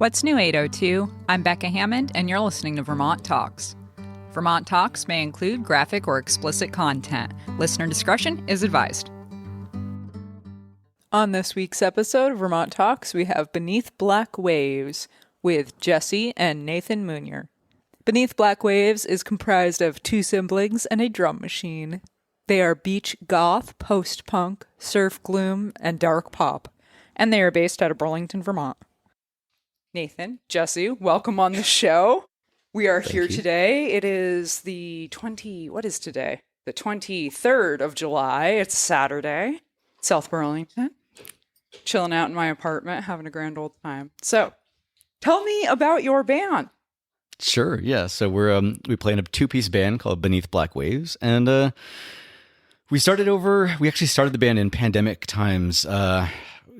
What's new, 802? I'm Becca Hammond, and you're listening to Vermont Talks. Vermont Talks may include graphic or explicit content. Listener discretion is advised. On this week's episode of Vermont Talks, we have Beneath Black Waves with Jesse and Nathan Munier. Beneath Black Waves is comprised of two siblings and a drum machine. They are beach goth, post-punk, surf gloom, and dark pop, and they are based out of Burlington, Vermont. Nathan, Jesse, welcome on the show. We are here today. It is the 23rd of July. It's Saturday, South Burlington. Chilling out in my apartment, having a grand old time. So, tell me about your band. Sure, yeah. So we play in a two-piece band called Beneath Black Waves, and we actually started the band in pandemic times.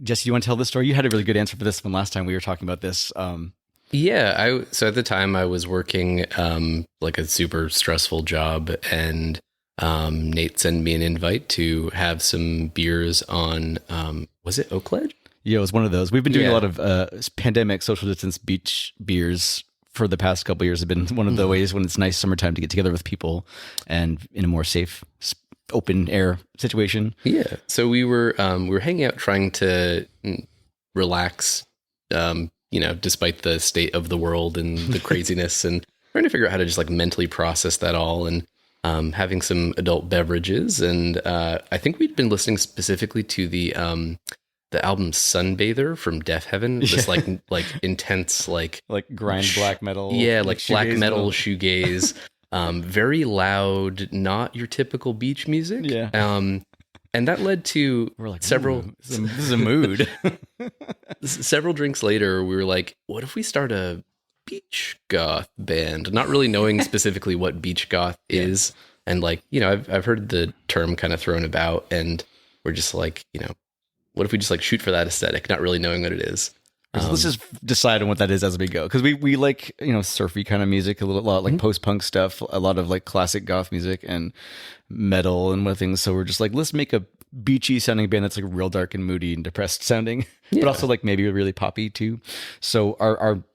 Jesse, you want to tell this story? You had a really good answer for this one last time we were talking about this. So at the time I was working like a super stressful job, and Nate sent me an invite to have some beers on, was it Oak Ledge? Yeah, it was one of those. We've been doing a lot of pandemic social distance beach beers for the past couple of years. Have been one of the ways when it's nice summertime to get together with people and in a more safe open air situation. Yeah. So we were hanging out trying to relax, despite the state of the world and the craziness, and trying to figure out how to just like mentally process that all, and having some adult beverages. And I think we'd been listening specifically to the album Sunbather from Death Heaven. This like intense, like grind black metal. Yeah, like black metal shoegaze. Very loud, not your typical beach music. Yeah. And that led to several. This is a mood. Several drinks later, we were like, "What if we start a beach goth band?" Not really knowing specifically what beach goth is, and I've heard the term kind of thrown about, and we're just like, what if we just like shoot for that aesthetic, not really knowing what it is. Let's just decide on what that is as we go, because we like surfy kind of music, a lot like post-punk stuff, a lot of like classic goth music and metal and what things. So we're just like, let's make a beachy sounding band that's like real dark and moody and depressed sounding, but also like maybe really poppy too. So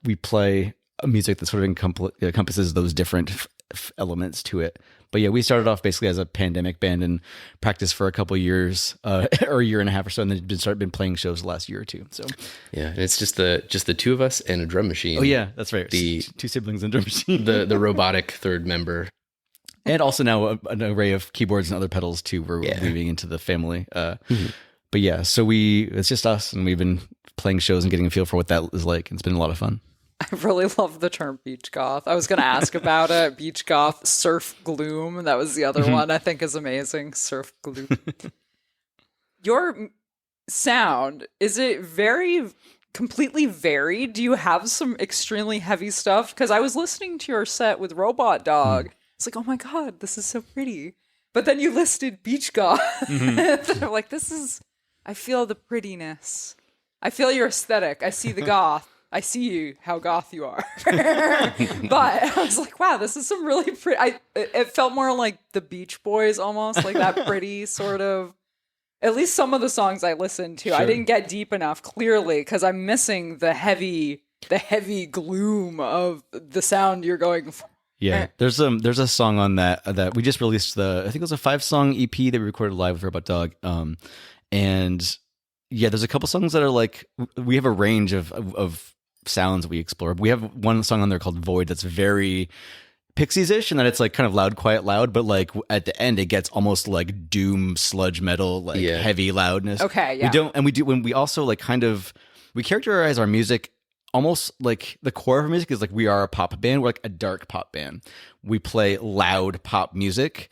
we play a music that sort of encompasses those different elements to it. But yeah, we started off basically as a pandemic band and practiced for a couple of years, or a year and a half or so, and then been playing shows the last year or two. So yeah, and it's just the two of us and a drum machine. Oh yeah, that's right. The two siblings and drum machine. the robotic third member, and also now an array of keyboards and other pedals too. We're weaving into the family. But yeah, so it's just us, and we've been playing shows and getting a feel for what that is like, and it's been a lot of fun. I really love the term beach goth. I was going to ask about it. Beach goth, surf gloom. That was the other one I think is amazing. Surf gloom. Your sound, is it very completely varied? Do you have some extremely heavy stuff? Because I was listening to your set with Robot Dog. It's like, oh my God, this is so pretty. But then you listed beach goth. I'm like, I feel the prettiness. I feel your aesthetic. I see the goth. I see you, how goth you are. But I was like, wow, this is some really pretty. It felt more like the Beach Boys almost, like that pretty sort of. At least some of the songs I listened to, sure. I didn't get deep enough, clearly, because I'm missing the heavy gloom of the sound you're going for. Yeah, there's a song on that we just released. I think it was a 5-song EP that we recorded live with Robot Dog, and yeah, there's a couple songs that are like, we have a range of sounds we explore. We have one song on there called Void that's very Pixies-ish, and that it's like kind of loud, quiet, loud, but like at the end it gets almost like doom sludge metal, like heavy loudness. Okay, yeah. We also like we characterize our music almost like the core of our music is like we are a pop band. We're like a dark pop band. We play loud pop music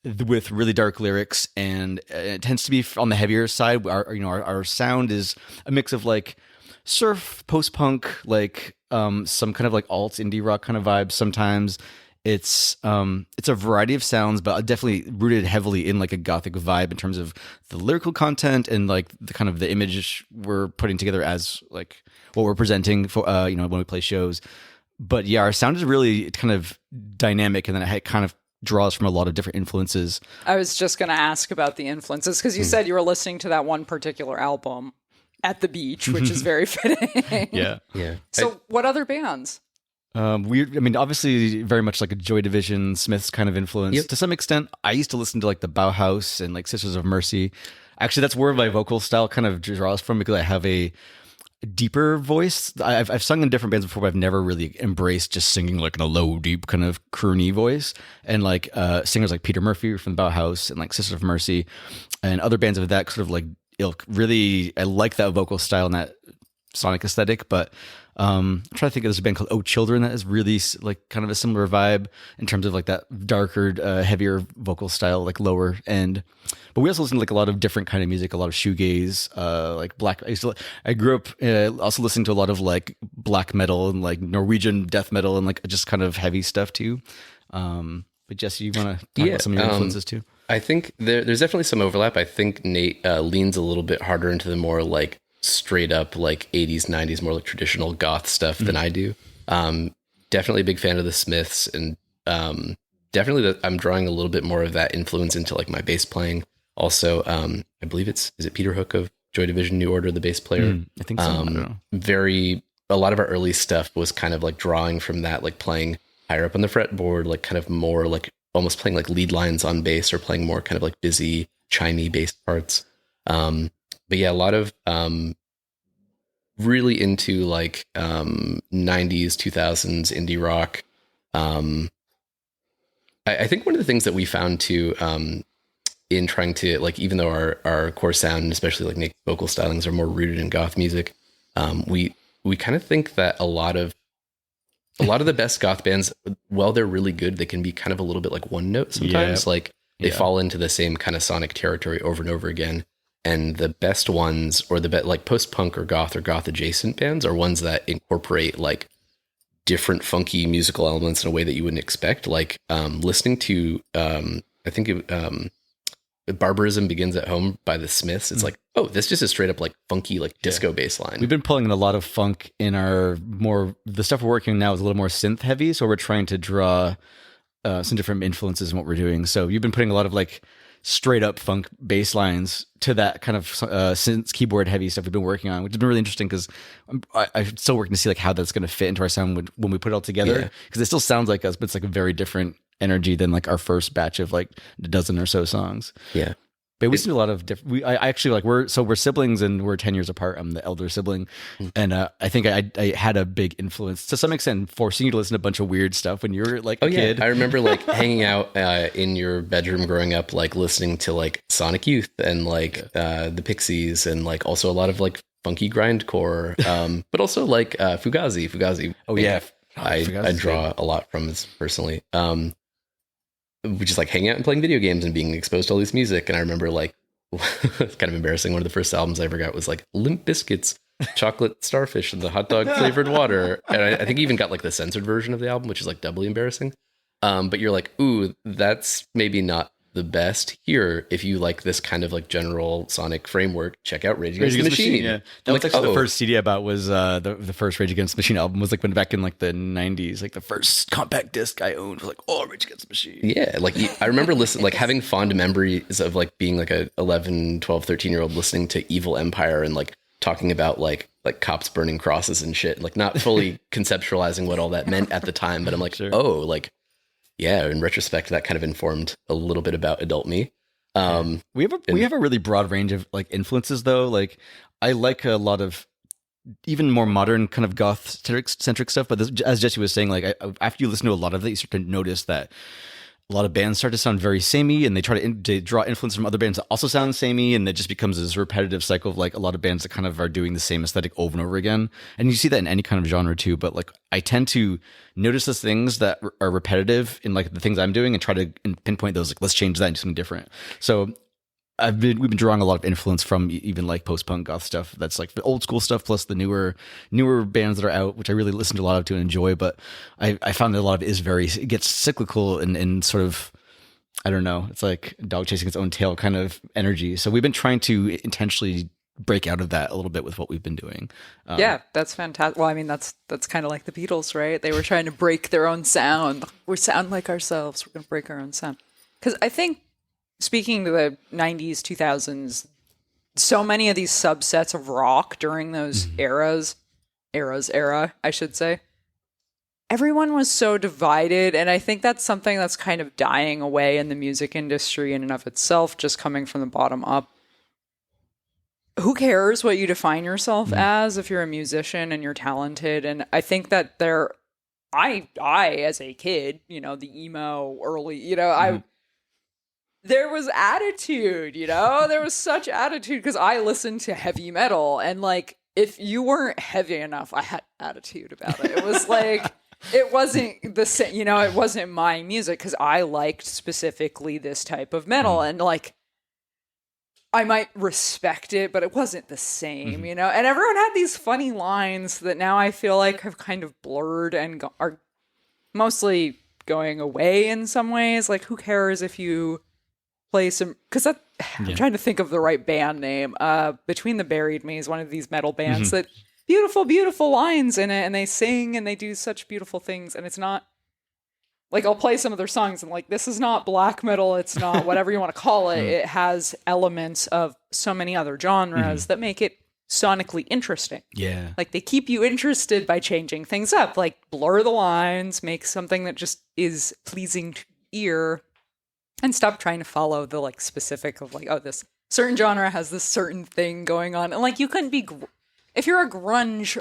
with really dark lyrics, and it tends to be on the heavier side. Our sound is a mix of like surf, post-punk, like some kind of like alt indie rock kind of vibes. Sometimes it's a variety of sounds, but definitely rooted heavily in like a gothic vibe in terms of the lyrical content and like the kind of the image we're putting together as like what we're presenting for when we play shows. But yeah, our sound is really kind of dynamic, and then it kind of draws from a lot of different influences. I was just going to ask about the influences, because you said you were listening to that one particular album. at the beach, which is very fitting. Yeah. Yeah. So what other bands? I mean, obviously, very much like a Joy Division, Smiths kind of influence. Yep. To some extent, I used to listen to like the Bauhaus and like Sisters of Mercy. Actually, that's where my vocal style kind of draws from because I have a deeper voice. I've sung in different bands before, but I've never really embraced just singing like in a low, deep kind of croony voice. And like singers like Peter Murphy from the Bauhaus and like Sisters of Mercy and other bands of that sort of like ilk. Really, I like that vocal style and that sonic aesthetic, but I'm trying to think of this band called Oh Children that is really like kind of a similar vibe in terms of like that darker, heavier vocal style, like lower end. But we also listen to like a lot of different kind of music, a lot of shoegaze, like black. I grew up also listening to a lot of like black metal and like Norwegian death metal and like just kind of heavy stuff too. But Jesse, you want to talk about some of your influences too? I think there's definitely some overlap. I think Nate leans a little bit harder into the more like straight up like 80s 90s more like traditional goth stuff than I do. Definitely a big fan of the Smiths, and definitely I'm drawing a little bit more of that influence into like my bass playing. Also, I believe is it Peter Hook of Joy Division New Order, the bass player? I think so. I don't know. A lot of our early stuff was kind of like drawing from that, like playing higher up on the fretboard, like kind of more like almost playing like lead lines on bass or playing more kind of like busy chimey bass parts. But yeah, a lot of really into like 90s, 2000s indie rock. I think one of the things that we found too in trying to like, even though our core sound, and especially like Nick's vocal stylings, are more rooted in goth music, we kind of think that a lot of the best goth bands, while they're really good, they can be kind of a little bit like one note sometimes. Like they fall into the same kind of sonic territory over and over again. And the best ones, or the like post-punk or goth adjacent bands, are ones that incorporate like different funky musical elements in a way that you wouldn't expect. Like listening to, I think Barbarism Begins at Home by the Smiths. It's like, oh, this just is straight up like funky, like disco bass line. We've been pulling in a lot of funk in the stuff we're working now is a little more synth heavy. So we're trying to draw some different influences in what we're doing. So you've been putting a lot of like straight up funk bass lines to that kind of synth keyboard heavy stuff we've been working on, which has been really interesting because I'm still working to see like how that's going to fit into our sound when we put it all together, because it still sounds like us, but it's like a very different energy than like our first batch of like a dozen or so songs. Yeah. But we see a lot of different. I actually like we're siblings and we're 10 years apart. I'm the elder sibling, and I think I had a big influence to some extent, forcing you to listen to a bunch of weird stuff when you were like a kid. I remember like hanging out in your bedroom growing up, like listening to like Sonic Youth and like the Pixies, and like also a lot of like funky grindcore, but also like Fugazi. Oh yeah, I draw a lot from this personally. Which is like hanging out and playing video games and being exposed to all this music. And I remember like, it's kind of embarrassing. One of the first albums I ever got was like Limp Bizkit's Chocolate Starfish and the hot dog flavored water. And I think I even got like the censored version of the album, which is like doubly embarrassing. But you're like, ooh, that's maybe not the best. Here, if you like this kind of like general sonic framework, check out Rage Against the Machine. Yeah, that was actually the first CD I bought. Was the first Rage Against the Machine album was like when back in like the 90s, like the first compact disc I owned was like, oh, Rage Against the Machine. Yeah, like I remember listening, like having fond memories of like being like a 11, 12, 13-year-old listening to Evil Empire and like talking about like cops burning crosses and shit, like not fully conceptualizing what all that meant at the time, but I'm like, oh, like, yeah, in retrospect, that kind of informed a little bit about adult me. We have a really broad range of like influences though. Like I like a lot of even more modern kind of goth centric stuff. But as Jesse was saying, like after you listen to a lot of it, you start to notice that a lot of bands start to sound very samey, and they try to draw influence from other bands that also sound samey, and it just becomes this repetitive cycle of like a lot of bands that kind of are doing the same aesthetic over and over again. And you see that in any kind of genre too. But like I tend to notice those things that are repetitive in like the things I'm doing and try to pinpoint those. Like let's change that into something different. So we've been drawing a lot of influence from even like post-punk goth stuff. That's like the old school stuff plus the newer bands that are out, which I really listen to a lot of to enjoy. But I found that a lot of it is it gets cyclical and sort of, I don't know, it's like a dog chasing its own tail kind of energy. So we've been trying to intentionally break out of that a little bit with what we've been doing. Yeah, that's fantastic. Well, I mean, that's kind of like the Beatles, right? They were trying to break their own sound. We sound like ourselves. We're going to break our own sound. Because I think, speaking to the 90s, 2000s so many of these subsets of rock during those era, I should say. Everyone was so divided, and I think that's something that's kind of dying away in the music industry in and of itself, just coming from the bottom up. Who cares what you define yourself as if you're a musician and you're talented? And I think that I as a kid, the emo early, there was attitude, there was such attitude because I listened to heavy metal, and like, if you weren't heavy enough, I had attitude about it. It was like, it wasn't the same, it wasn't my music because I liked specifically this type of metal, and like, I might respect it, but it wasn't the same, and everyone had these funny lines that now I feel like have kind of blurred and are mostly going away in some ways. Like, who cares if you play some, because I'm trying to think of the right band name. Between the Buried Me is one of these metal bands that beautiful lines in it, and they sing and they do such beautiful things, and it's not like, I'll play some of their songs and like, this is not black metal, it's not whatever you want to call it. It has elements of so many other genres that make it sonically interesting. Yeah. Like, they keep you interested by changing things up, like blur the lines, make something that just is pleasing to ear, and stop trying to follow the like specific of like, oh, this certain genre has this certain thing going on. And like, you couldn't be, if you're a grunge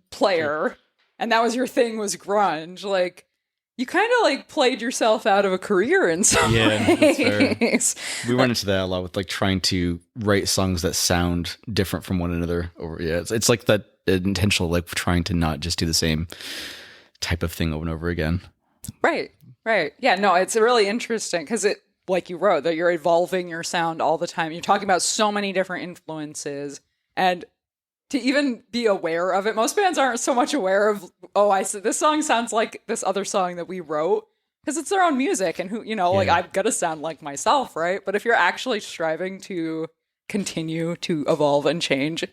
player and that was your thing, was grunge, like, you kind of like played yourself out of a career in some ways. We run into that a lot with like trying to write songs that sound different from one another. It's like that intentional, like trying to not just do the same type of thing over and over again. Right. Yeah, no, it's really interesting because it, like you wrote, that you're evolving your sound all the time. You're talking about so many different influences, and to even be aware of it, most bands aren't so much aware of, oh, I said this song sounds like this other song that we wrote, because it's their own music, and who, like, I'm gonna sound like myself, right? But if you're actually striving to continue to evolve and change,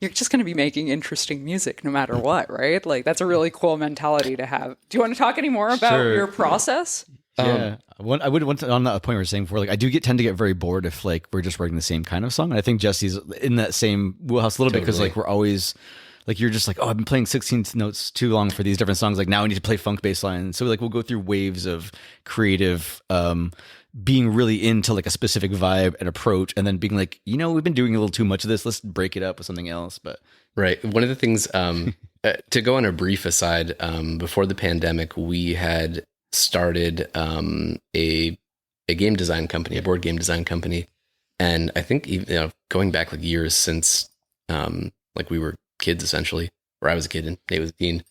you're just going to be making interesting music no matter what, right? Like, that's a really cool mentality to have. Do you want to talk any more about your process? Yeah, I would want to, on that point we were saying before, like, I do tend to get very bored if like we're just writing the same kind of song. And I think Jesse's in that same wheelhouse a little bit, because like we're always like, you're just like, oh, I've been playing 16 notes too long for these different songs. Like, now I need to play funk bass line. So like we'll go through waves of creative being really into like a specific vibe and approach, and then being like, we've been doing a little too much of this. Let's break it up with something else. But right, one of the things to go on a brief aside, before the pandemic, we had started a game design company, a board game design company, and I think going back like years since like we were kids essentially, or I was a kid and Nate was a teen.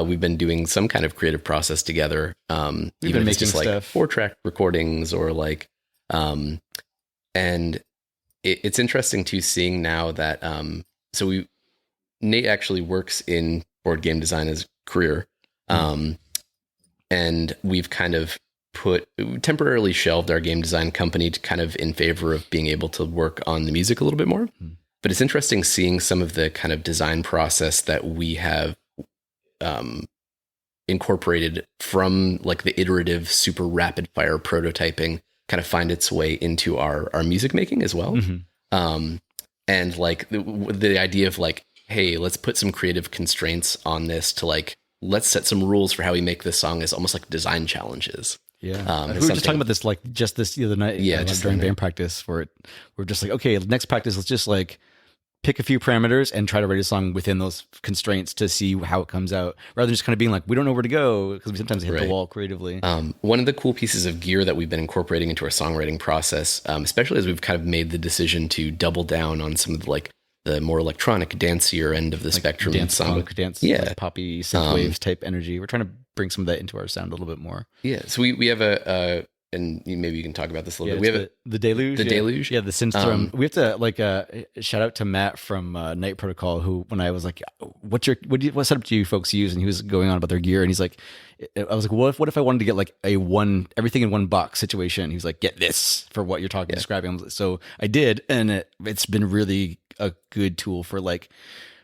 We've been doing some kind of creative process together. We've even if it's just like 4-track recordings or like, and it's interesting too, seeing now that, Nate actually works in board game design as a career. And we've kind of temporarily shelved our game design company to kind of in favor of being able to work on the music a little bit more. But it's interesting seeing some of the kind of design process that we have incorporated from like the iterative, super rapid fire prototyping kind of find its way into our music making as well. And like the idea of like, hey, let's put some creative constraints on this to like, let's set some rules for how we make this song as almost like design challenges. Yeah. We were just talking about this, like just this the other night, just during band practice, where we're just like, okay, next practice, let's just like pick a few parameters and try to write a song within those constraints to see how it comes out, rather than just kind of being like, we don't know where to go, because we sometimes hit the wall creatively. One of the cool pieces of gear that we've been incorporating into our songwriting process, especially as we've kind of made the decision to double down on some of the like the more electronic, dancier end of the spectrum. Dance punk, like poppy, synth waves type energy. We're trying to bring some of that into our sound a little bit more. Yeah, so we have and maybe you can talk about this a little bit. We have the Deluge. The Deluge. Yeah, the synth drum. We have to like shout out to Matt from Night Protocol, who, when I was like, what setup do you folks use? And he was going on about their gear, and he's like, I was like, what if I wanted to get like everything in one box situation? He was like, get this for what you're describing. So I did, and it's been really a good tool for like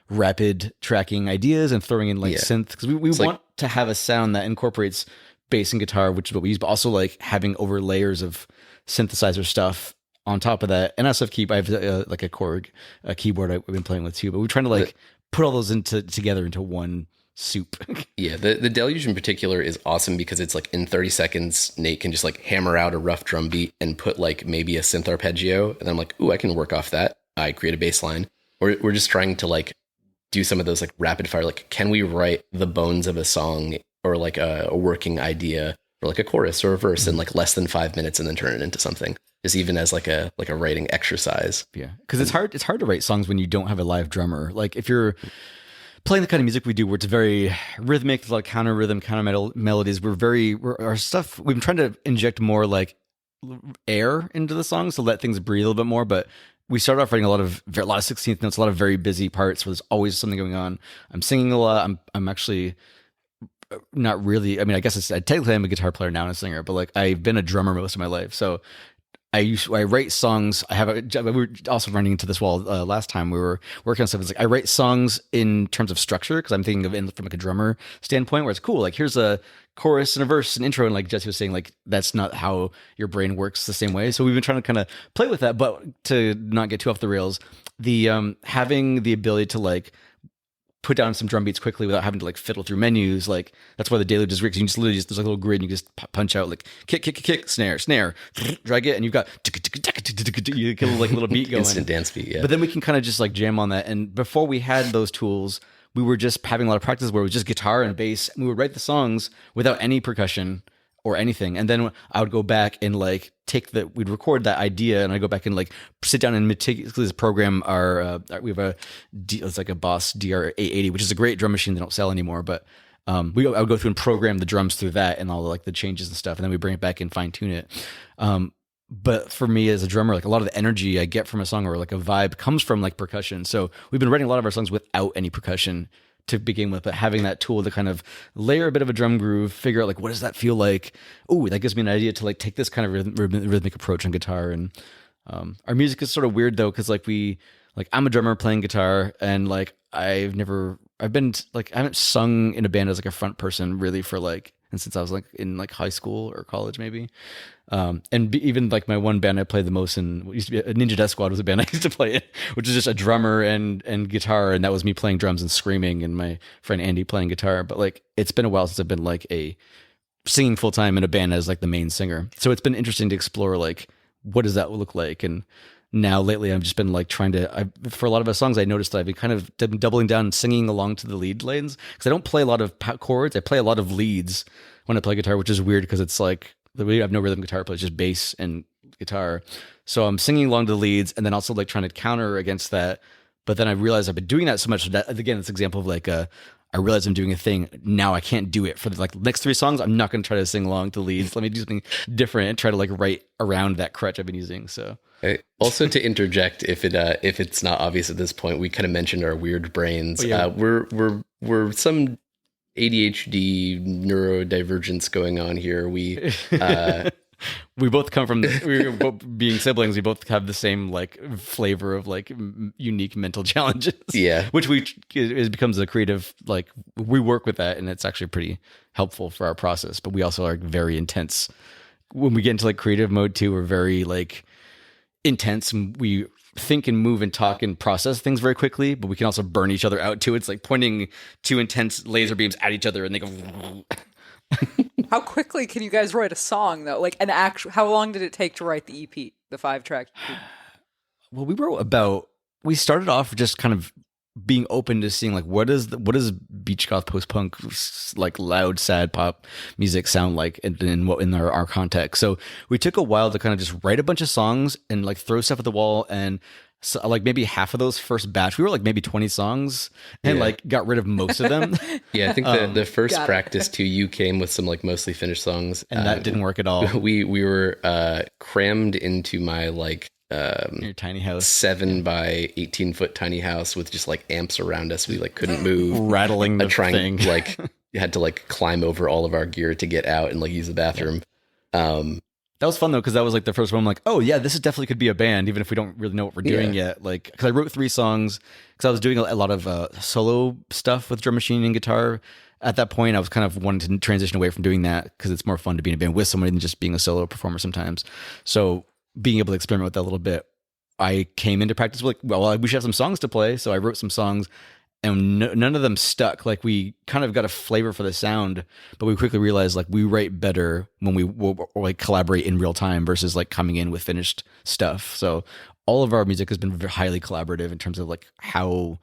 rapid tracking ideas and throwing in like synth, because we want to have a sound that incorporates bass and guitar, which is what we use, but also like having over layers of synthesizer stuff on top of that, and I also have I have like a Korg keyboard I've been playing with too. But we're trying to like put all those together into one soup. Yeah, the Deluge in particular is awesome because it's like in 30 seconds, Nate can just like hammer out a rough drum beat and put like maybe a synth arpeggio, and I'm like, ooh, I can work off that. I create a bass line. Or we're just trying to like do some of those like rapid fire, like can we write the bones of a song or like a working idea or like a chorus or a verse in like less than 5 minutes and then turn it into something, just even as like a writing exercise. Yeah, because it's hard to write songs when you don't have a live drummer. Like if you're playing the kind of music we do where it's very rhythmic, like counter rhythm, counter melodies, our stuff, we've been trying to inject more like air into the songs to let things breathe a little bit more. But we started off writing a lot of 16th notes, a lot of very busy parts where there's always something going on. I'm singing a lot. I'm actually not really, I mean, I guess technically I'm a guitar player now and a singer, but like I've been a drummer most of my life. So I write songs. We were also running into this wall last time we were working on stuff. It's like I write songs in terms of structure because I'm thinking of it from like a drummer standpoint, where it's cool. Like here's a chorus and a verse and intro, and like Jesse was saying, like that's not how your brain works the same way. So we've been trying to kind of play with that, but to not get too off the rails, the having the ability to like put down some drum beats quickly without having to like fiddle through menus. Like that's why the Deluge is great. You just literally there's like a little grid and you just punch out like kick, snare, drag it, and you've got you get like a little beat going. Instant dance beat, yeah. But then we can kind of just like jam on that. And before we had those tools, we were just having a lot of practice where it was just guitar and bass, and we would write the songs without any percussion or anything. And then I would go back and like we'd record that idea, and I go back and like sit down and meticulously program we have it's like a Boss DR880, which is a great drum machine they don't sell anymore. But I would go through and program the drums through that and all the, like the changes and stuff, and then we bring it back and fine tune it. But for me as a drummer, like a lot of the energy I get from a song or like a vibe comes from like percussion. So we've been writing a lot of our songs without any percussion to begin with, but having that tool to kind of layer a bit of a drum groove, figure out like, what does that feel like? Oh, that gives me an idea to like take this kind of rhythmic approach on guitar. And our music is sort of weird though, because I'm a drummer playing guitar, and like I haven't sung in a band as like a front person really for like, and since I was like in like high school or college maybe. Even like my one band I played the most in, what used to be a Ninja Death Squad was a band I used to play in, which is just a drummer and guitar, and that was me playing drums and screaming and my friend Andy playing guitar. But like it's been a while since I've been like singing full time in a band as like the main singer. So it's been interesting to explore like what does that look like. And now lately I've just been like for a lot of our songs I noticed that I've been kind of doubling down and singing along to the lead lanes, because I don't play a lot of chords. I play a lot of leads when I play guitar, which is weird because it's like we have no rhythm guitar, but it's just bass and guitar. So I'm singing along to the leads and then also like trying to counter against that. But then I realized I've been doing that so much that, again, it's an example of like I realize I'm doing a thing. Now I can't do it for the next 3 songs. I'm not going to try to sing along to leads. Let me do something different and try to like write around that crutch I've been using. So also to interject, if it's not obvious at this point, we kind of mentioned our weird brains. Oh, yeah. We're some ADHD neurodivergence going on here. We both come from we're both being siblings. We both have the same like flavor of like unique mental challenges. Yeah, which it becomes a creative, like we work with that, and it's actually pretty helpful for our process. But we also are very intense when we get into like creative mode too. We're very like intense, and we think and move and talk and process things very quickly, but we can also burn each other out too. It's like pointing 2 intense laser beams at each other and they go How quickly can you guys write a song though? Like how long did it take to write the EP, the 5-track EP? Well, we started off just kind of being open to seeing like what does beach goth post punk like loud sad pop music sound like in our context. So we took a while to kind of just write a bunch of songs and like throw stuff at the wall, and so, like maybe half of those first batch we were like maybe 20 songs and like got rid of most of them. Yeah, I think the first practice to you came with some like mostly finished songs, and that didn't work at all. We were crammed into my like your tiny house, 7 by 18 foot tiny house with just like amps around us. We like couldn't move, rattling the thing. Like had to like climb over all of our gear to get out and like use the bathroom. That was fun though, because that was like the first one. I'm like, oh yeah, this definitely could be a band, even if we don't really know what we're doing yet. Like, because I wrote 3 songs, because I was doing a lot of solo stuff with drum machine and guitar. At that point, I was kind of wanting to transition away from doing that because it's more fun to be in a band with somebody than just being a solo performer sometimes. So being able to experiment with that a little bit, I came into practice with like, well, we should have some songs to play. So I wrote some songs, and none of them stuck. Like we kind of got a flavor for the sound, but we quickly realized like we write better when we like collaborate in real time versus like coming in with finished stuff. So all of our music has been very highly collaborative in terms of like how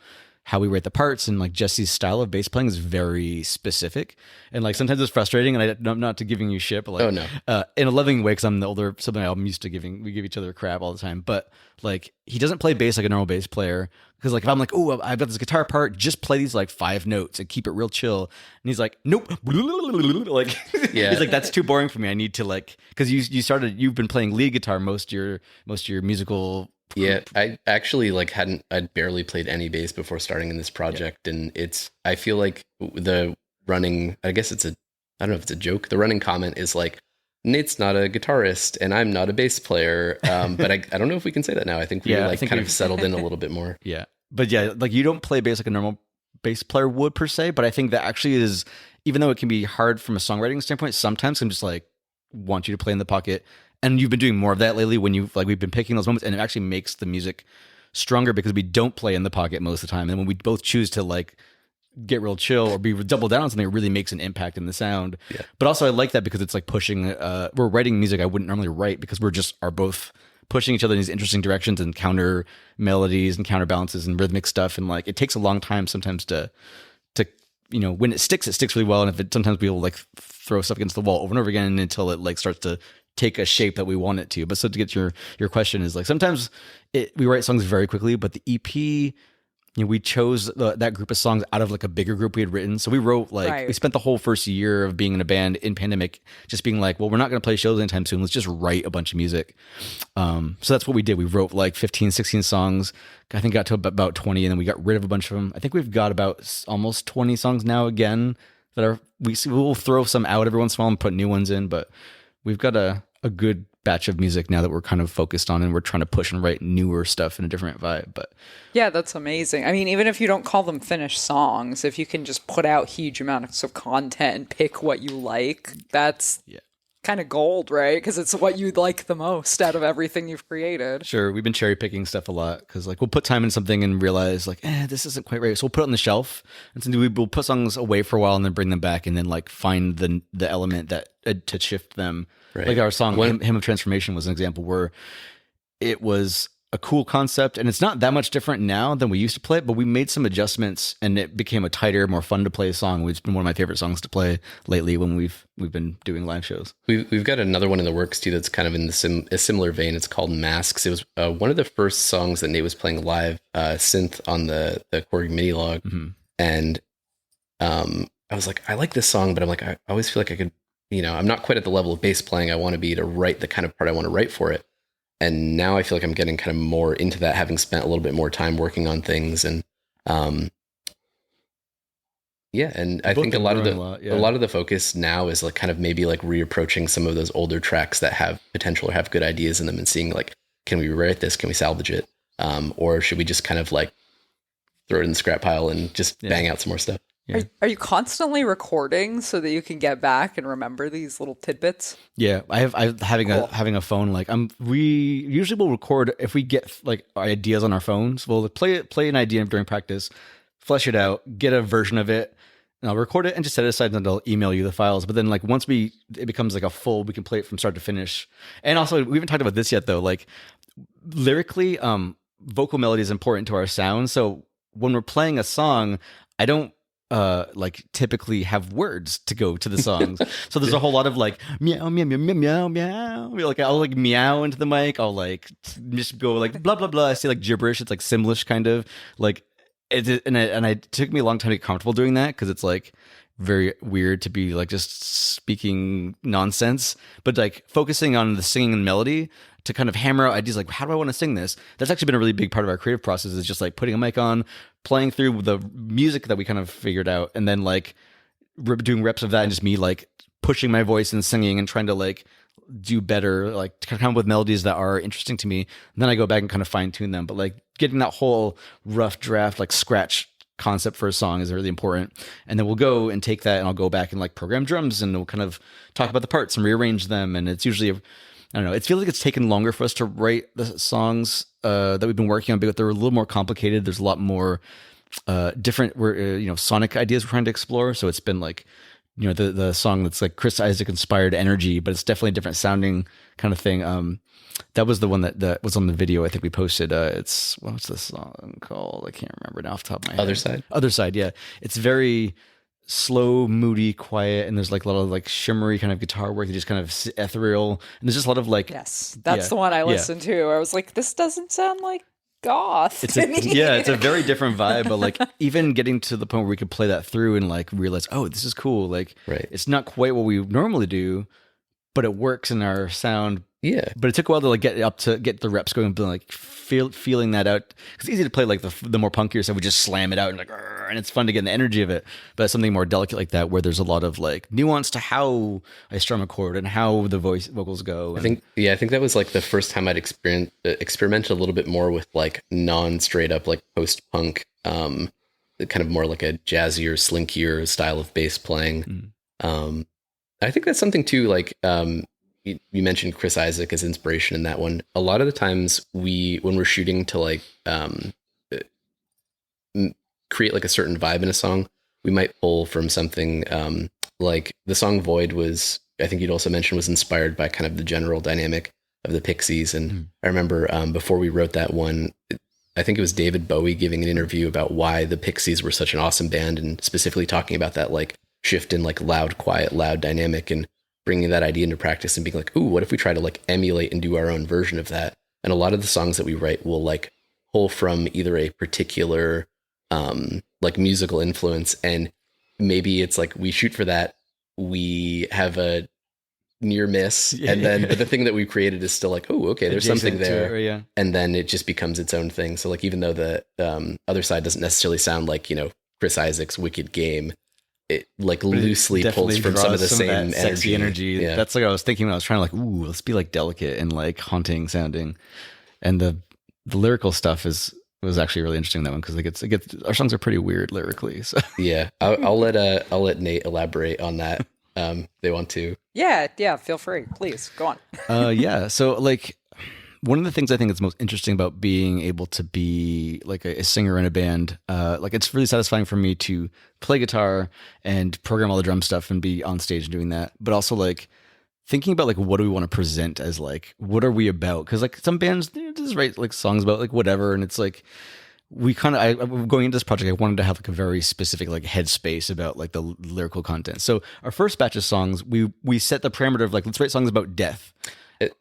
we write the parts, and like Jesse's style of bass playing is very specific, and like sometimes it's frustrating. And I'm not to giving you shit, but like, Oh, no. In a loving way, because I'm the older sibling, I'm used to we give each other crap all the time. But like he doesn't play bass like a normal bass player, because like if I'm like, oh, I've got this guitar part, just play these like 5 notes and keep it real chill, and he's like, nope, like Yeah. he's like, that's too boring for me. I need to like, because you've been playing lead guitar most of your musical. Yeah, I actually like I'd barely played any bass before starting in this project, and I feel like the running, I guess I don't know if it's a joke. The running comment is like, Nate's not a guitarist and I'm not a bass player. But I don't know if we can say that now. I think we kind of settled in a little bit more. Yeah. But yeah, like you don't play bass like a normal bass player would per se, but I think that actually is, even though it can be hard from a songwriting standpoint, sometimes I'm just like, want you to play in the pocket. And you've been doing more of that lately when we've been picking those moments, and it actually makes the music stronger because we don't play in the pocket most of the time. And when we both choose to like get real chill or be double down on something, it really makes an impact in the sound. Yeah. But also I like that because it's like pushing, we're writing music I wouldn't normally write, because are both pushing each other in these interesting directions and counter melodies and counterbalances and rhythmic stuff. And like, it takes a long time sometimes to, when it sticks really well. And sometimes we will like throw stuff against the wall over and over again until it like starts to take a shape that we want it to. But so to get your question is like, sometimes we write songs very quickly, but the EP, we chose that group of songs out of like a bigger group we had written. So we wrote we spent the whole first year of being in a band in pandemic, just being like, well, we're not going to play shows anytime soon. Let's just write a bunch of music. So that's what we did. We wrote like 15, 16 songs. I think got to about 20, and then we got rid of a bunch of them. I think we've got about almost 20 songs now again that we'll throw some out every once in a while and put new ones in, but we've got a good batch of music now that we're kind of focused on, and we're trying to push and write newer stuff in a different vibe. But yeah, that's amazing. I mean, even if you don't call them finished songs, if you can just put out huge amounts of content and pick what you like, that's kind of gold, right? Because it's what you like the most out of everything you've created. Sure, we've been cherry picking stuff a lot, because like we'll put time in something and realize like, this isn't quite right, so we'll put it on the shelf, and so we'll put songs away for a while and then bring them back, and then like find the element that to shift them. Right. Like our song Hymn of Transformation was an example where it was a cool concept, and it's not that much different now than we used to play it, but we made some adjustments and it became a tighter, more fun to play song. It's been one of my favorite songs to play lately when we've been doing live shows. We've got another one in the works too that's kind of in a similar vein. It's called Masks. It was one of the first songs that Nate was playing live, synth on the Korg mini log. Mm-hmm. And I was like, I like this song, but I'm like, I always feel like I could, I'm not quite at the level of bass playing I want to be to write the kind of part I want to write for it. And now I feel like I'm getting kind of more into that, having spent a little bit more time working on things. And and I think a lot of the focus now is like kind of maybe like reapproaching some of those older tracks that have potential or have good ideas in them, and seeing like, can we rewrite this? Can we salvage it? Or should we just kind of like throw it in the scrap pile and just bang out some more stuff? Yeah. Are you constantly recording so that you can get back and remember these little tidbits? Yeah, having a phone. Like we usually will record if we get like ideas on our phones. We'll play an idea during practice, flesh it out, get a version of it, and I'll record it and just set it aside, and I'll email you the files. But then like once it becomes like a full, we can play it from start to finish. And also we haven't talked about this yet though. Like lyrically, vocal melody is important to our sound. So when we're playing a song, I don't like typically have words to go to the songs. So there's a whole lot of like meow meow meow meow meow meow. Like I'll like meow into the mic. I'll like just go like blah blah blah. I say like gibberish. It's like Simlish kind of like it took me a long time to get comfortable doing that, because it's like very weird to be like just speaking nonsense, but like focusing on the singing and melody to kind of hammer out ideas like, how do I want to sing this? That's actually been a really big part of our creative process, is just like putting a mic on, playing through the music that we kind of figured out, and then like doing reps of that, and just me like pushing my voice and singing and trying to like do better, like to come up with melodies that are interesting to me. And then I go back and kind of fine tune them. But like getting that whole rough draft, like scratch concept for a song is really important. And then we'll go and take that, and I'll go back and like program drums, and we'll kind of talk about the parts and rearrange them. And it's usually I don't know. It feels like it's taken longer for us to write the songs that we've been working on, but they're a little more complicated. There's a lot more different, sonic ideas we're trying to explore. So it's been like, the song that's like Chris Isaac inspired Energy, but it's definitely a different sounding kind of thing. That was the one that was on the video I think we posted. What's the song called? I can't remember now off the top of my head. Other Side, yeah. It's very slow, moody, quiet, and there's like a lot of like shimmery kind of guitar work that just kind of ethereal, and there's just a lot of like, yes, that's the one I listened to. I was like, this doesn't sound like goth. It's a very different vibe, but like even getting to the point where we could play that through and like realize, oh, this is cool. Like, It's not quite what we normally do, but it works in our sound. Yeah, but it took a while to like get the reps going, but like feeling that out. It's easy to play like the more punkier stuff. We just slam it out and like, and it's fun to get the energy of it. But something more delicate like that, where there's a lot of like nuance to how I strum a chord and how the vocals go. I think that was like the first time I'd experimented a little bit more with like non-straight up like post punk, kind of more like a jazzier, slinkier style of bass playing. I think that's something too. Like, you mentioned Chris Isaac as inspiration in that one. A lot of the times when we're shooting to like create like a certain vibe in a song, we might pull from something like the song Void was, I think you'd also mentioned, was inspired by kind of the general dynamic of the Pixies. And I remember before we wrote that one, I think it was David Bowie giving an interview about why the Pixies were such an awesome band, and specifically talking about that like shift in like loud, quiet, loud dynamic, and bringing that idea into practice and being like, ooh, what if we try to like emulate and do our own version of that? And a lot of the songs that we write will like pull from either a particular like musical influence, and maybe it's like we shoot for that, we have a near miss, and then but the thing that we created is still like, oh, okay, there's something there, and then it just becomes its own thing. So like even though the Other Side doesn't necessarily sound like Chris Isaac's Wicked Game, it like loosely pulls from some of the same sexy energy. Yeah. That's like I was thinking when I was trying to like, ooh, let's be like delicate and like haunting sounding, and the lyrical stuff was actually really interesting, that one, because it gets our songs are pretty weird lyrically. So yeah, I'll let Nate elaborate on that. They want to. Yeah, feel free, please go on. So like one of the things I think is most interesting about being able to be like a singer in a band, like it's really satisfying for me to play guitar and program all the drum stuff and be on stage doing that, but also like thinking about like what do we want to present as like what are we about? Because like some bands just write like songs about like whatever, and it's like we kind of going into this project, I wanted to have like a very specific like headspace about like the lyrical content. So our first batch of songs, we set the parameter of like let's write songs about death.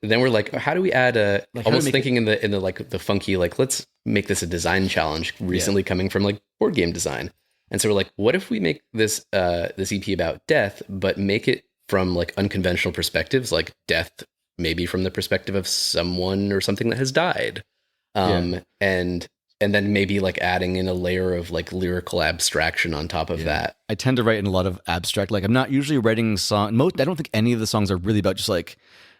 Then we're like, how do we add almost thinking in the like the funky, like let's make this a design challenge recently coming from like board game design. And so we're like, what if we make this EP about death, but make it from like unconventional perspectives, like death maybe from the perspective of someone or something that has died, and then maybe like adding in a layer of like lyrical abstraction on top of that. I tend to write in a lot of abstract, like I'm not usually writing I don't think any of the songs are really about just like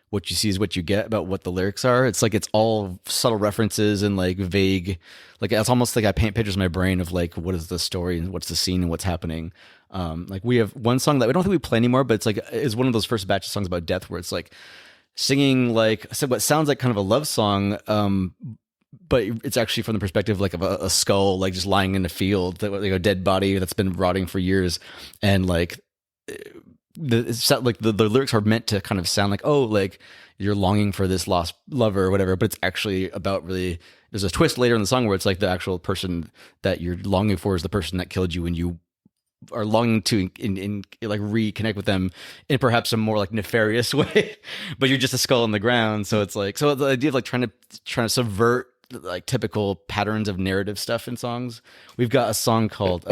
what you see is what you get about what the lyrics are. It's like it's all subtle references and like vague, like it's almost like I paint pictures in my brain of like what is the story and what's the scene and what's happening. Like we have one song that we don't think we play anymore, but it's like is one of those first batch of songs about death where it's like singing like what sounds like kind of a love song, but it's actually from the perspective like of a skull like just lying in the field, like a dead body that's been rotting for years, and like the lyrics are meant to kind of sound like, oh, like you're longing for this lost lover or whatever, but it's actually about really, there's a twist later in the song where it's like the actual person that you're longing for is the person that killed you, and you are longing to in like reconnect with them in perhaps a more like nefarious way, but you're just a skull in the ground. So it's like, so the idea of like trying to subvert like typical patterns of narrative stuff in songs. We've got a song called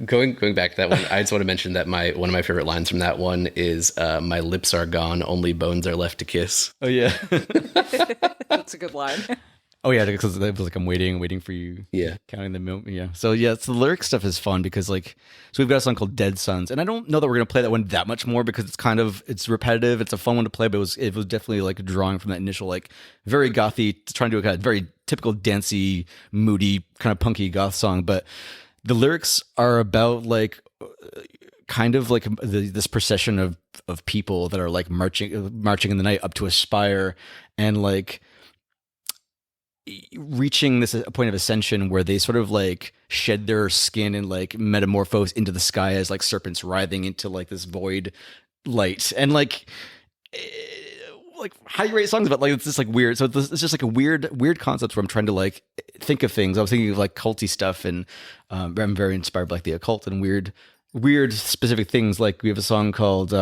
going back to that one. I just want to mention that one of my favorite lines from that one is my lips are gone, only bones are left to kiss. Oh yeah. That's a good line. Oh yeah, because it was like I'm waiting for you. Yeah, counting the moment. Yeah. So yeah, the lyric stuff is fun because like, so we've got a song called "Dead Sons," and I don't know that we're gonna play that one that much more because it's repetitive. It's a fun one to play, but it was definitely like drawing from that initial like very gothy, trying to do a kind of very typical dancey, moody, kind of punky goth song. But the lyrics are about like kind of like this procession of people that are like marching in the night up to a spire, and like reaching this a point of ascension where they sort of like shed their skin and like metamorphose into the sky as like serpents writhing into like this void light. And like how do you write songs about, like, it's just like weird. So it's just like a weird concept where I'm trying to like think of things. I was thinking of like culty stuff, and I'm very inspired by like the occult and weird specific things. Like we have a song called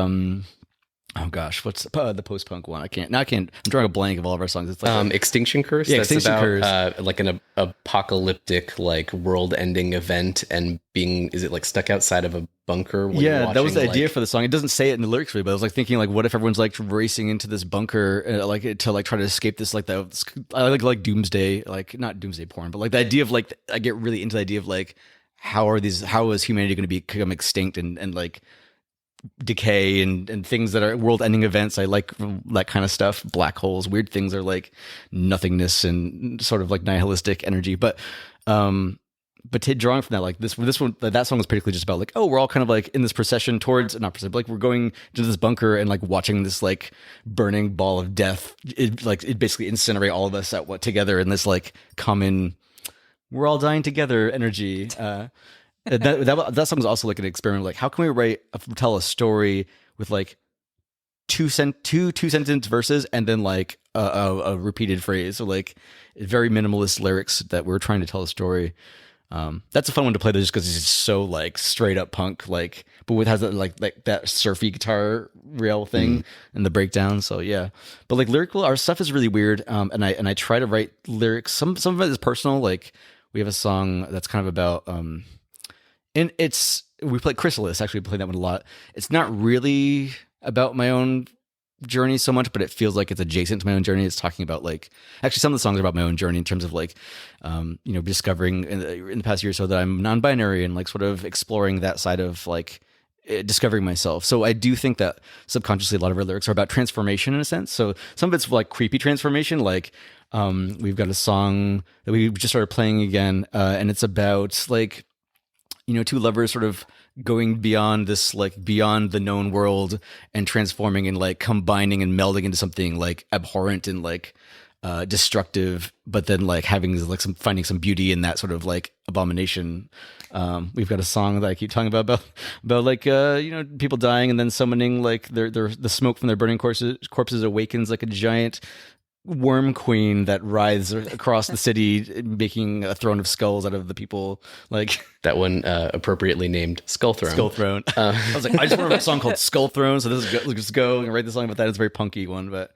oh gosh, what's the post-punk one? I'm drawing a blank of all of our songs. It's like Extinction Curse. Yeah, that's Extinction about, Curse. like an apocalyptic, like world-ending event, and is it like stuck outside of a bunker? When you're watching, that was the idea like, for the song. It doesn't say it in the lyrics really, but I was like thinking like, what if everyone's like racing into this bunker, like to like try to escape this, like I like doomsday, like not doomsday porn, but like the idea of like, I get really into the idea of like, how is humanity going to become extinct and like decay and things that are world-ending events. I like that kind of stuff. Black holes, weird things are like nothingness and sort of like nihilistic energy. But drawing from that, like this one, that song was particularly just about like, oh, we're all kind of like in this procession towards, not procession, but like we're going to this bunker and like watching this like burning ball of death. It basically incinerate all of us together in this like common, we're all dying together energy. That song is also like an experiment. Like, how can we tell a story with like two sentence verses and then like a repeated phrase? So like very minimalist lyrics that we're trying to tell a story. That's a fun one to play though, just because it's just so like straight up punk, like, but has that like that surfy guitar rail thing and the breakdown. So yeah, but like our stuff is really weird. And I try to write lyrics. Some of it is personal. Like we have a song that's kind of about and we played Chrysalis, actually played that one a lot. It's not really about my own journey so much, but it feels like it's adjacent to my own journey. It's talking about like, actually some of the songs are about my own journey in terms of like, discovering in the past year or so that I'm non-binary and like sort of exploring that side of like discovering myself. So I do think that subconsciously a lot of our lyrics are about transformation in a sense. So some of it's like creepy transformation. Like we've got a song that we just started playing again, and it's about like, two lovers sort of going beyond this, like beyond the known world and transforming and like combining and melding into something like abhorrent and like destructive, but then like having like finding some beauty in that sort of like abomination. We've got a song that I keep talking about like people dying and then summoning like the smoke from their burning corpses awakens like a giant worm queen that writhes across the city, making a throne of skulls out of the people. Like that one, appropriately named Skull Throne. Skull Throne. I was like, I just want to write a song called Skull Throne, so let's go and write the song about that. It's a very punky one, but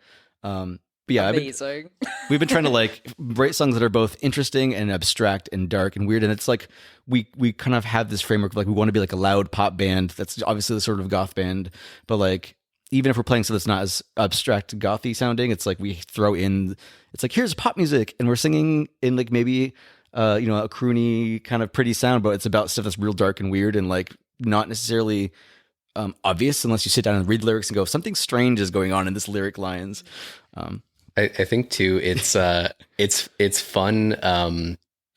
yeah, amazing. We've been trying to like write songs that are both interesting and abstract and dark and weird, and it's like we kind of have this framework of like we want to be like a loud pop band that's obviously the sort of goth band, but like even if we're playing stuff that's not as abstract gothy sounding, it's like we throw in, it's like, here's pop music and we're singing in like maybe a croony kind of pretty sound, but it's about stuff that's real dark and weird and like not necessarily obvious unless you sit down and read lyrics and go, something strange is going on in this lyric lines. I think too, it's fun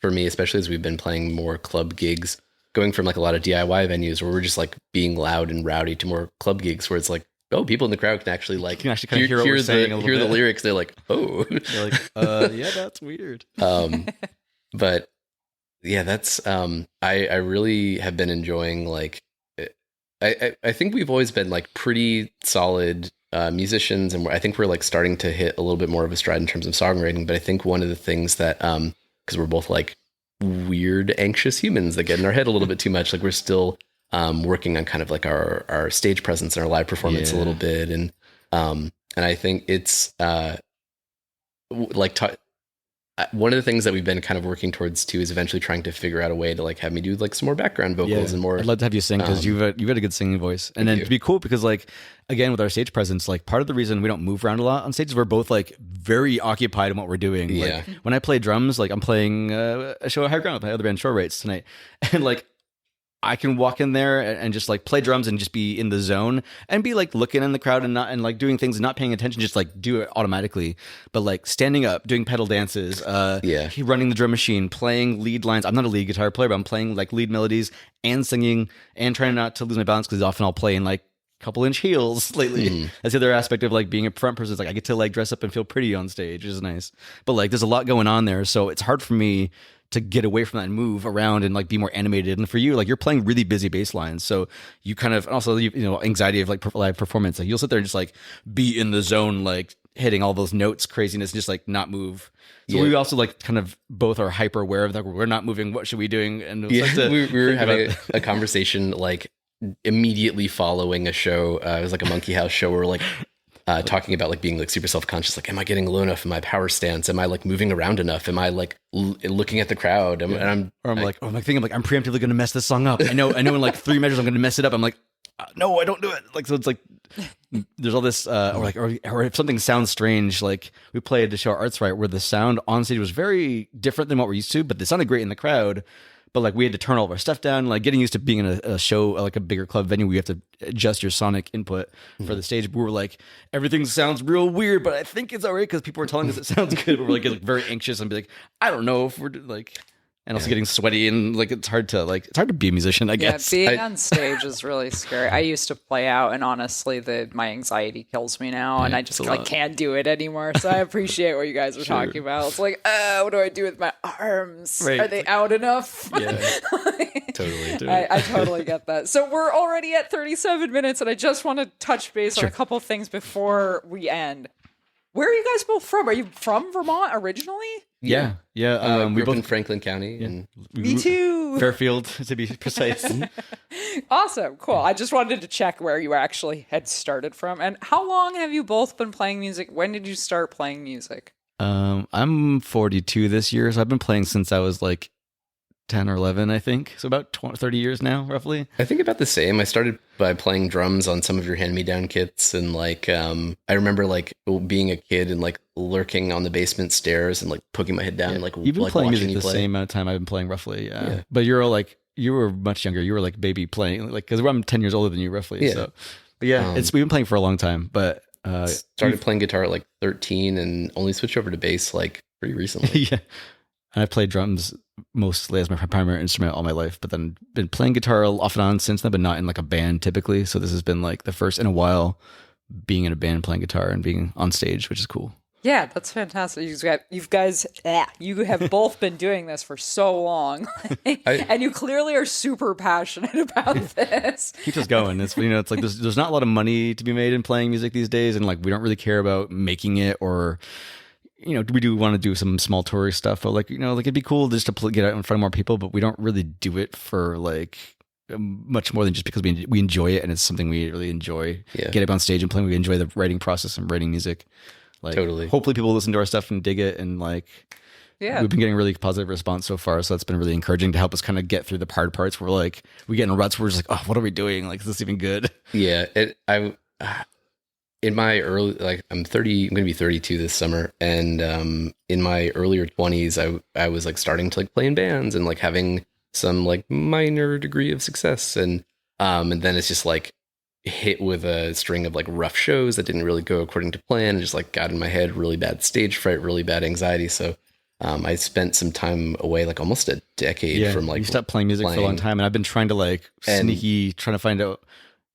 for me, especially as we've been playing more club gigs, going from like a lot of DIY venues where we're just like being loud and rowdy to more club gigs where it's like, oh, people in the crowd can actually like kind of hear the lyrics. They're like, oh, they're like, yeah, that's weird. But yeah, that's I really have been enjoying like I think we've always been like pretty solid musicians, and I think we're like starting to hit a little bit more of a stride in terms of songwriting. But I think one of the things that because we're both like weird, anxious humans that get in our head a little bit too much, like we're still working on kind of like our stage presence and our live performance a little bit. And I think it's one of the things that we've been kind of working towards too is eventually trying to figure out a way to like have me do like some more background vocals and more. I'd love to have you sing because you've had a good singing voice, and then it'd be cool because like again with our stage presence, like part of the reason we don't move around a lot on stage is we're both like very occupied in what we're doing. Yeah. Like, when I play drums, like I'm playing a show at High Ground with my other band Shore Rates tonight, and like I can walk in there and just like play drums and just be in the zone and be like looking in the crowd and not and like doing things and not paying attention, just like do it automatically. But like standing up, doing pedal dances, running the drum machine, playing lead lines. I'm not a lead guitar player, but I'm playing like lead melodies and singing and trying not to lose my balance because often I'll play in like couple inch heels lately. That's the other aspect of like being a front person. Is like I get to like dress up and feel pretty on stage, which is nice. But like there's a lot going on there, so it's hard for me to get away from that and move around and like be more animated. And for you, like you're playing really busy bass lines, so you kind of also you know anxiety of like live performance. Like you'll sit there and just like be in the zone, like hitting all those notes, craziness, just like not move. So we also like kind of both are hyper aware of that. We're not moving. What should we doing? And we were having a conversation like immediately following a show. It was like a Monkey House show where we're like talking about like being like super self-conscious. Like, am I getting low enough in my power stance? Am I like moving around enough? Am I like looking at the crowd? And I'm thinking like I'm preemptively going to mess this song up. I know in like 3 measures I'm going to mess it up. I'm like, no, I don't do it. Like, so it's like there's all this or if something sounds strange, like we played the show Arts Right where the sound on stage was very different than what we're used to, but they sounded great in the crowd. But like we had to turn all of our stuff down, like getting used to being in a show, like a bigger club venue, we have to adjust your sonic input for the stage. But we were like, everything sounds real weird, but I think it's all right because people are telling us it sounds good. But we're like very anxious and be like, I don't know if we're like, and also getting sweaty and like it's hard to be a musician, I guess. Yeah, being on stage is really scary. I used to play out, and honestly, my anxiety kills me now, and I just like can't do it anymore. So I appreciate what you guys are talking about. It's like, what do I do with my arms? Right. Are they out enough? Yeah, totally. I totally get that. So we're already at 37 minutes, and I just want to touch base on a couple of things before we end. Where are you guys both from? Are you from Vermont originally? Yeah. We both in Franklin County, and me too. Fairfield, to be precise. Awesome, cool. I just wanted to check where you actually had started from, and how long have you both been playing music? When did you start playing music? I'm 42 this year, so I've been playing since I was like 10 or 11, I think. So about 30 years now, roughly. I think about the same. I started by playing drums on some of your hand-me-down kits. And like, I remember like being a kid and like lurking on the basement stairs and like poking my head down and like, you've been like playing watching music the play. same amount of time I've been playing roughly. Yeah. But you're all like, you were much younger. You were like baby playing, like, because I'm 10 years older than you roughly. Yeah. So, but yeah, we've been playing for a long time, but started playing guitar at like 13 and only switched over to bass like pretty recently. Yeah. And I played drums mostly as my primary instrument all my life, but then been playing guitar off and on since then, but not in like a band typically. So this has been like the first in a while being in a band, playing guitar and being on stage, which is cool. Yeah, that's fantastic. You have both been doing this for so long, and you clearly are super passionate about this. Keeps us going. It's it's like there's not a lot of money to be made in playing music these days, and like we don't really care about making it or. We do want to do some small toury stuff, but like it'd be cool just to get out in front of more people, but we don't really do it for like much more than just because we enjoy it and it's something we really enjoy. Yeah. Get up on stage and playing. We enjoy the writing process and writing music. Like, totally. Hopefully people listen to our stuff and dig it, and like we've been getting really positive response so far, so that's been really encouraging to help us kind of get through the hard parts where like we get in ruts where we're just like, oh, what are we doing? Like, is this even good? Yeah, in my early, like I'm going to be 32 this summer. And in my earlier 20s, I was like starting to like play in bands and like having some like minor degree of success. And then it's just like hit with a string of like rough shows that didn't really go according to plan and just like got in my head, really bad stage fright, really bad anxiety. So I spent some time away, like almost a decade from like. You stopped playing music for a long time, and I've been trying to like trying to find out.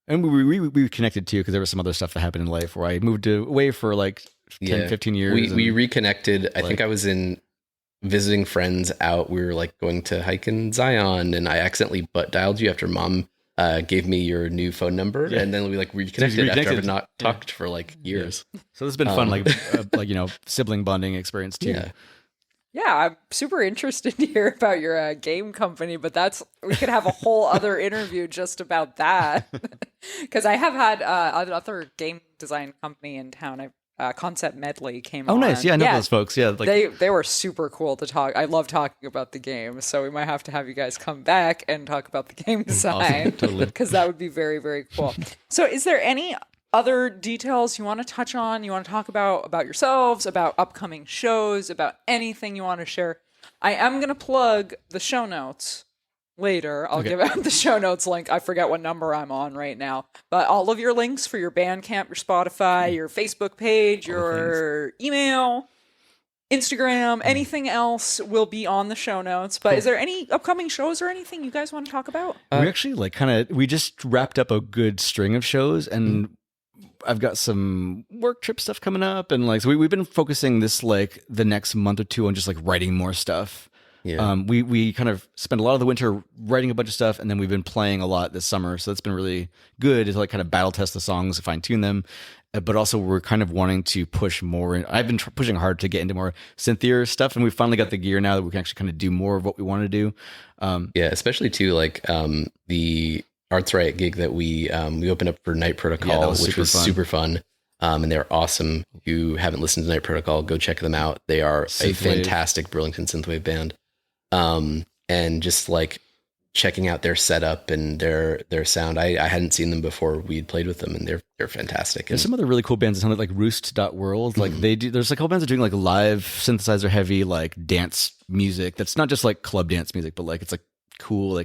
And we connected too because there was some other stuff that happened in life where I moved away for like 10, 15 years. We reconnected. I think I was visiting friends out. We were like going to hike in Zion, and I accidentally butt dialed you after Mom gave me your new phone number, and then we like reconnected after I've not talked for like years. Yeah. So this has been fun, like sibling bonding experience too. Yeah, I'm super interested to hear about your game company, but we could have a whole other interview just about that. Because I have had another game design company in town. Concept Medley came on. Oh, nice. Yeah, I know those folks. Yeah, like, they were super cool to talk. I love talking about the game, so we might have to have you guys come back and talk about the game design. Awesome. Totally. Because that would be very, very cool. So is there any other details you want to touch on? You want to talk about yourselves, about upcoming shows, about anything you want to share? I am going to plug the show notes later. I'll give out the show notes link. I forget what number I'm on right now. But all of your links for your Bandcamp, your Spotify, your Facebook page, your email, Instagram, anything else will be on the show notes. But is there any upcoming shows or anything you guys want to talk about? We actually we just wrapped up a good string of shows, and I've got some work trip stuff coming up, and so we've been focusing this the next month or two on just writing more stuff. Yeah. We kind of spent a lot of the winter writing a bunch of stuff, and then we've been playing a lot this summer, so that's been really good to kind of battle test the songs, fine tune them. But also we're kind of wanting to push more. I've been pushing hard to get into more synthier stuff, and we finally got the gear now that we can actually kind of do more of what we want to do. Yeah, especially too the Arts Riot gig that we opened up for Night Protocol, which was super fun. And they're awesome. If you haven't listened to Night Protocol, go check them out. They are a fantastic Burlington synthwave band. And just checking out their setup and their sound. I hadn't seen them before we'd played with them, and they're fantastic. There's some other really cool bands that sound like Roost.world. They do, there's a couple bands that are doing live synthesizer heavy dance music that's not just club dance music, but it's cool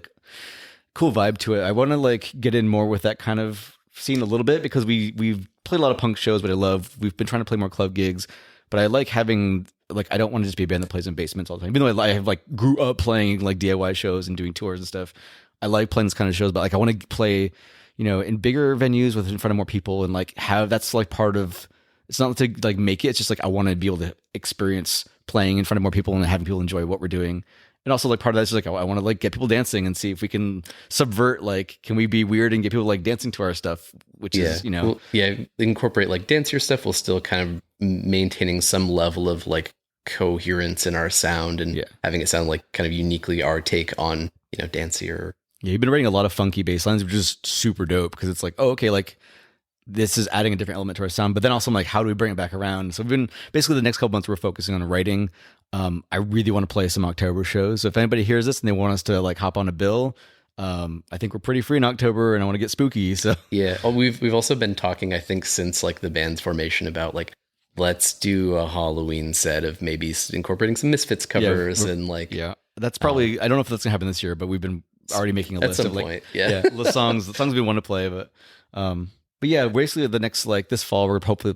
vibe to it. I want to get in more with that kind of scene a little bit, because we've played a lot of punk shows, but we've been trying to play more club gigs, but I like having I don't want to just be a band that plays in basements all the time. Even though I have grew up playing DIY shows and doing tours and stuff, I like playing this kind of shows. But I want to play, in bigger venues in front of more people, and have that's part of. It's not to make it. It's just I want to be able to experience playing in front of more people and having people enjoy what we're doing. And also part of that is I want to get people dancing and see if we can subvert. Can we be weird and get people dancing to our stuff? Which is incorporate dancier stuff while still kind of maintaining some level of coherence in our sound and having it sound kind of uniquely our take on dancier. Yeah, you've been writing a lot of funky bass lines, which is super dope, because it's this is adding a different element to our sound. But then also how do we bring it back around? So we've been basically the next couple months we're focusing on writing. I really want to play some October shows. So if anybody hears this and they want us to hop on a bill, I think we're pretty free in October, and I want to get spooky. So yeah, we've also been talking, I think, since the band's formation about let's do a Halloween set of maybe incorporating some Misfits covers that's probably I don't know if that's gonna happen this year, but we've been already making a list of the songs we want to play, but yeah, basically the next this fall we're hope to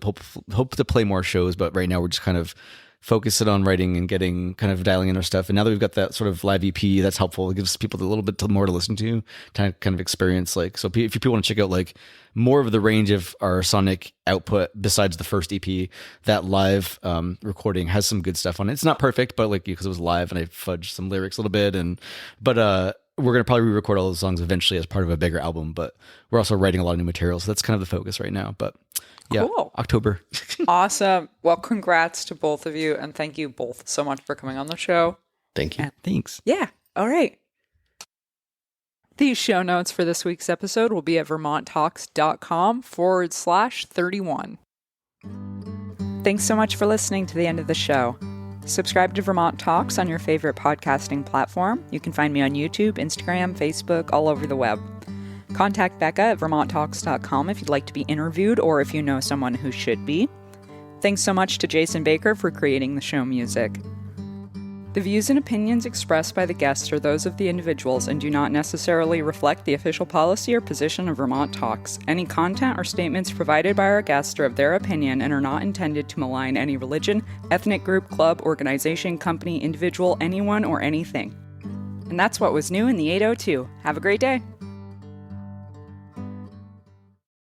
play more shows, but right now we're just kind of focusing on writing and getting kind of dialing in our stuff. And now that we've got that sort of live EP, that's helpful. It gives people a little bit more to listen to kind of experience. So if people want to check out more of the range of our sonic output besides the first EP, that live recording has some good stuff on it. It's not perfect, but because it was live and I fudged some lyrics a little bit, but we're gonna probably re-record all those songs eventually as part of a bigger album. But we're also writing a lot of new material, so that's kind of the focus right now. But yeah, cool. October. Awesome. Well, congrats to both of you, and thank you both so much for coming on the show. Thank you. Thanks. Yeah. All right. These show notes for this week's episode will be at vermonttalks.com/31. Thanks so much for listening to the end of the show. Subscribe to Vermont Talks on your favorite podcasting platform. You can find me on YouTube, Instagram, Facebook, all over the web. Contact Becca at vermonttalks.com if you'd like to be interviewed or if you know someone who should be. Thanks so much to Jason Baker for creating the show music. The views and opinions expressed by the guests are those of the individuals and do not necessarily reflect the official policy or position of Vermont Talks. Any content or statements provided by our guests are of their opinion and are not intended to malign any religion, ethnic group, club, organization, company, individual, anyone, or anything. And that's what was new in the 802. Have a great day.